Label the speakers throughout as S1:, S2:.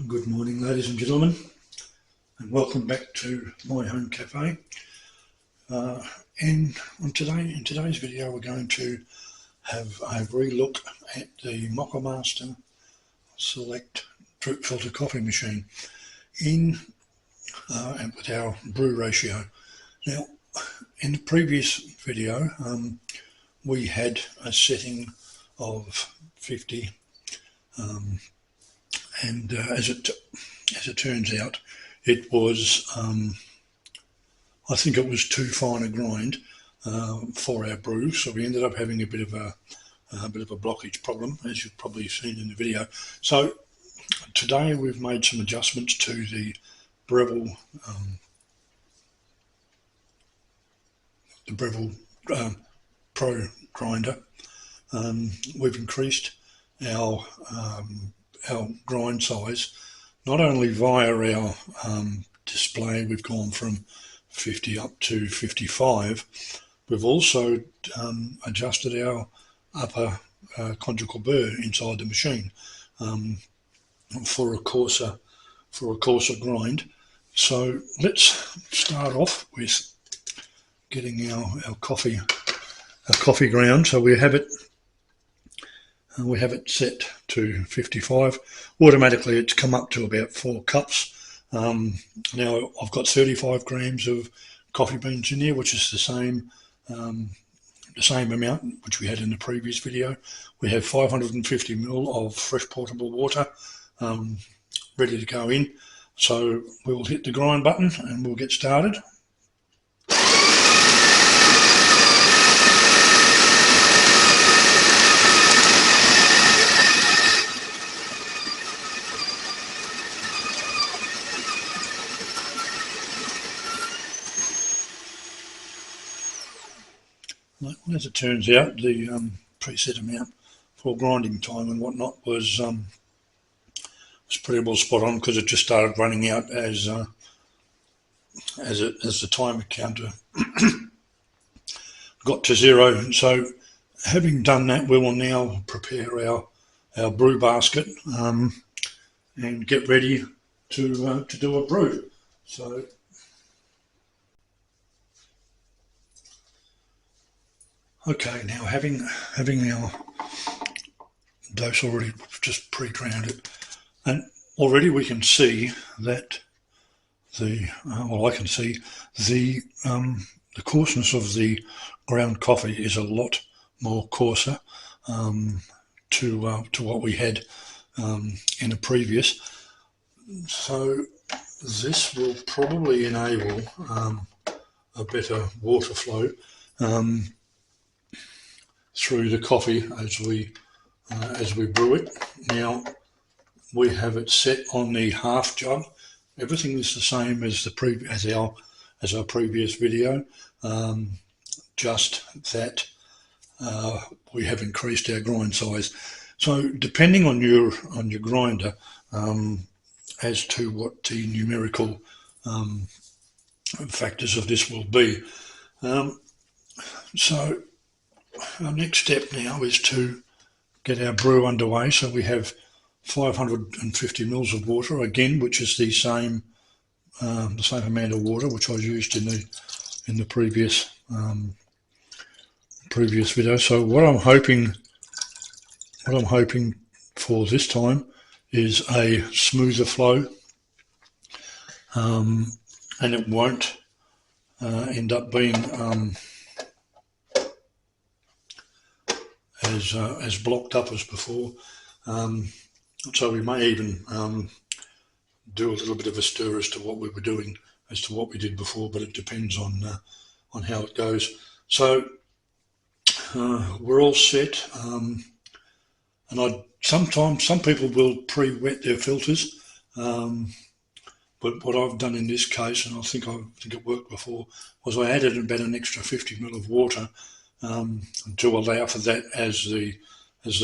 S1: Good morning, ladies and gentlemen, and welcome back to my home cafe. In today's video, we're going to have a relook at the Mokamarster Select Drip Filter coffee machine and with our brew ratio. Now, in the previous video, we had a setting of 50. And as it turns out, it was I think it was too fine a grind for our brew, so we ended up having a bit of a blockage problem, as you've probably seen in the video. So today we've made some adjustments to the Brew Pro grinder. We've increased our grind size, not only via our display. We've gone from 50 up to 55. We've also adjusted our upper conjugal burr inside the machine for a coarser grind. So let's start off with getting our coffee ground. So we have it set to 55. Automatically it's come up to about 4 cups. Now I've got 35 grams of coffee beans in here, which is the same amount which we had in the previous video. We have 550 ml of fresh portable water ready to go in. So we'll hit the grind button and we'll get started. As it turns out, the preset amount for grinding time and whatnot was pretty well spot on, because it just started running out as the timer counter got to 0. So having done that, we will now prepare our brew basket and get ready to do a brew. So okay, now having our dose already just pre-grounded, and already we can see that I can see the coarseness of the ground coffee is a lot more coarser to what we had in a previous. So this will probably enable a better water flow through the coffee as we brew it. Now we have it set on the half jug. Everything is the same as our previous video, just that we have increased our grind size. So depending on your grinder as to what the numerical factors of this will be. So our next step now is to get our brew underway. So we have 550 mils of water again, which is the same amount of water which I used in the previous video. So what I'm hoping for this time is a smoother flow, and it won't end up being as blocked up as before. So we may even do a little bit of a stir as to what we were doing, as to what we did before, but it depends on how it goes. So we're all set, and sometimes some people will pre-wet their filters, but what I've done in this case, and I think it worked before, was I added about an extra 50 ml of water to allow for that as the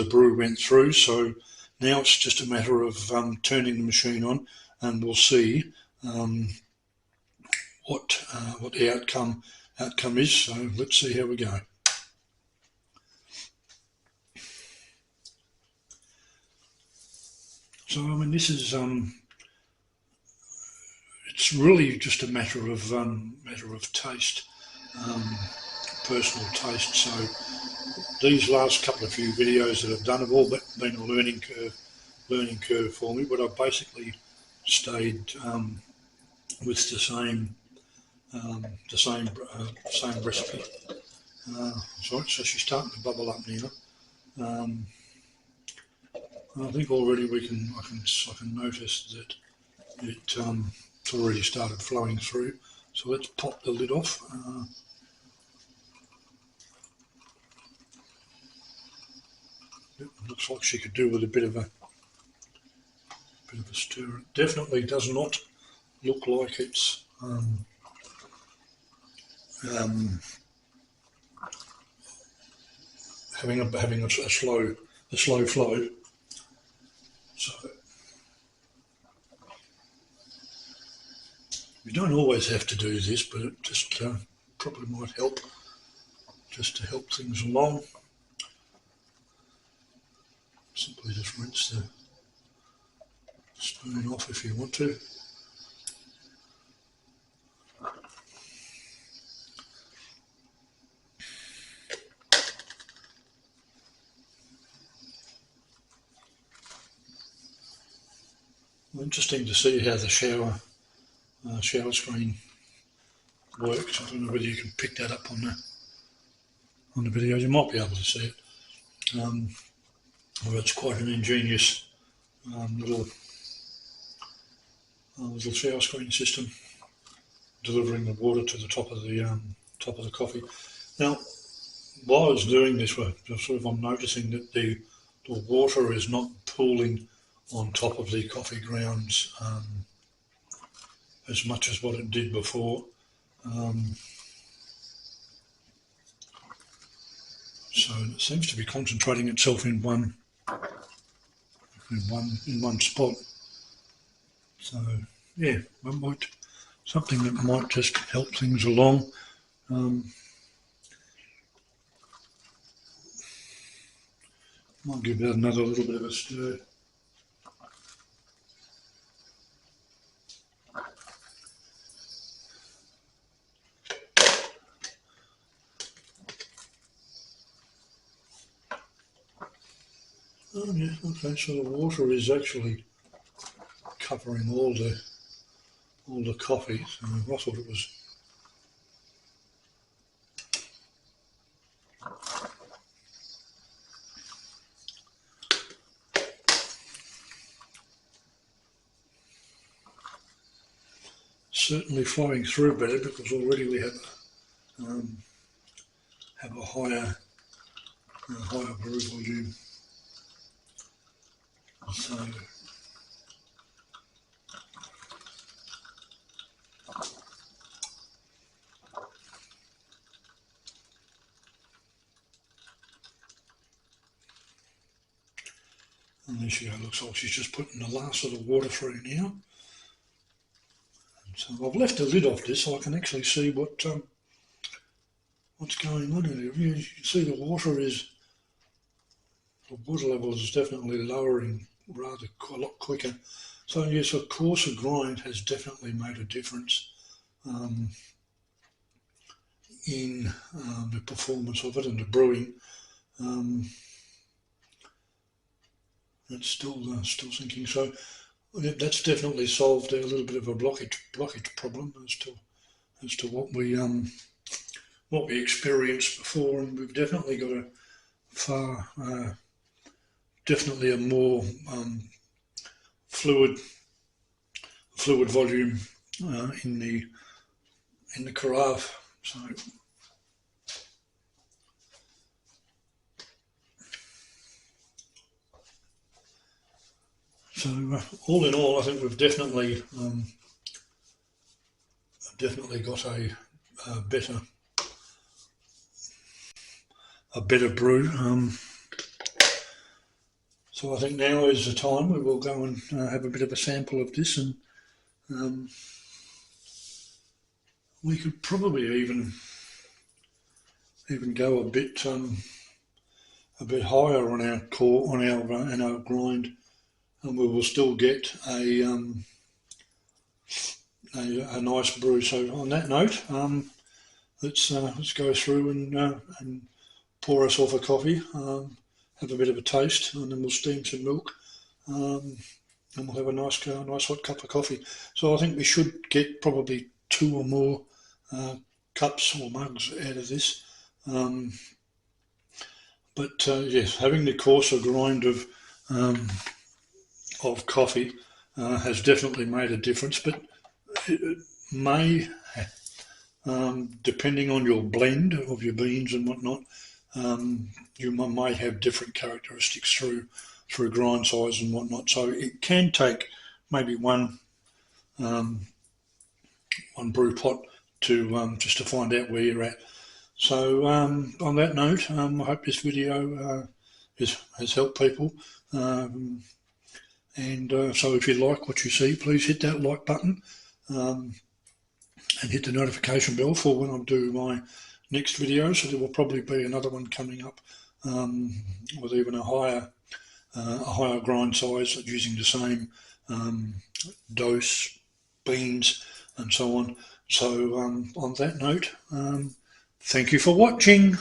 S1: brew went through. So now it's just a matter of turning the machine on, and we'll see what the outcome is. So let's see how we go. So I mean, this is it's really just a matter of taste, personal taste. So these last couple of few videos that I've done have all been a learning curve for me, but I've basically stayed with the same same recipe. So she's starting to bubble up now. I think already I can notice that it's already started flowing through. So let's pop the lid off. Looks like she could do with a bit of a stir. It definitely does not look like it's having a slow flow. So you don't always have to do this, but it just probably might help, just to help things along. Simply just rinse the spoon off if you want to. Interesting to see how the shower screen works. I don't know whether you can pick that up on the videos. You might be able to see it. Well, it's quite an ingenious little shower screen system, delivering the water to the top of the coffee. Now, while I was doing this, I'm noticing that the water is not pooling on top of the coffee grounds as much as what it did before. So it seems to be concentrating itself in one spot. So yeah, something that might just help things along. Might give that another little bit of a stir. Oh yeah, okay, so the water is actually covering all the coffee. So I thought it was certainly flowing through better, because already we have a higher brew volume. So and there she goes. Looks like she's just putting the last of the water through now. So I've left the lid off this so I can actually see what's going on in here. You can see the water level is definitely lowering a lot quicker. So yes, a coarser grind has definitely made a difference in the performance of it and the brewing. It's still sinking. So that's definitely solved a little bit of a blockage problem as to what we experienced before, and we've definitely got definitely a more fluid volume in the carafe. So all in all, I think we've definitely got a better brew. So I think now is the time we will go and have a bit of a sample of this, and we could probably even go a bit higher on our grind, and we will still get a a nice brew. So on that note, let's go through and pour ourselves a coffee, have a bit of a taste, and then we'll steam some milk, and we'll have a nice hot cup of coffee. So I think we should get probably 2 or more cups or mugs out of this. But yes, having the coarser grind of coffee has definitely made a difference. But it may, depending on your blend of your beans and whatnot, you may have different characteristics through grind size and whatnot. So it can take maybe one brew pot to just to find out where you're at. So on that note, I hope this video has helped people. So if you like what you see, please hit that like button and hit the notification bell for when I do my next video. So there will probably be another one coming up with even a higher grind size using the same dose, beans and so on. So on that note, thank you for watching.